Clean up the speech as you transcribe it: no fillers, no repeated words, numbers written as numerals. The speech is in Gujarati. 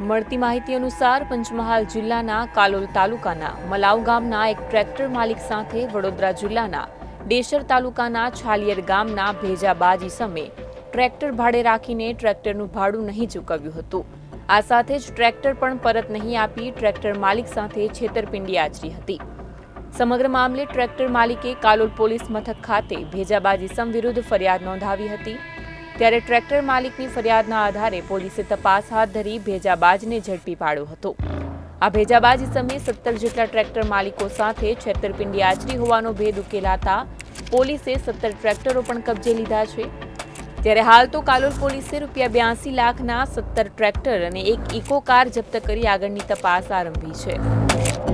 મળતી માહિતી અનુસાર પંચમહાલ જિલ્લાના કાલોલ તાલુકાના મલાવ ગામના એક ટ્રેક્ટર માલિક સાથે વડોદરા જિલ્લાના ડેસર તાલુકાના છાલિયર ગામના ભેજાબાજ ઈસમે ટ્રેક્ટર ભાડે રાખીને ટ્રેક્ટરનું ભાડું નહીં ચૂકવ્યું હતું. આ સાથે જ ટ્રેક્ટર પણ પરત નહીં આપી ટ્રેક્ટર માલિક સાથે છેતરપિંડી આચરી હતી. સમગ્ર મામલે ટ્રેક્ટર માલિકે કાલોલ પોલીસ મથક ખાતે ભેજાબાજ ઈસમ વિરુદ્ધ ફરિયાદ નોંધાવી હતી. ત્યારે ટ્રેક્ટર માલિકની ફરિયાદના આધારે પોલીસે તપાસ હાથ ધરી ભેજાબાજને ઝડપી પાડ્યો હતો. આ ભેજાબાજ ઈસમે 17 જેટલા ટ્રેક્ટર માલિકો સાથે છેતરપિંડી આચરી હોવાનો ભેદ ઉકેલાતા પોલીસે 17 ટ્રેક્ટરો પણ કબજે લીધા છે. ત્યારે હાલ તો કાલોલ પોલીસે ₹82 લાખના 17 ટ્રેક્ટર અને એક ઇકો કાર જપ્ત કરી આગળની તપાસ આરંભી છે.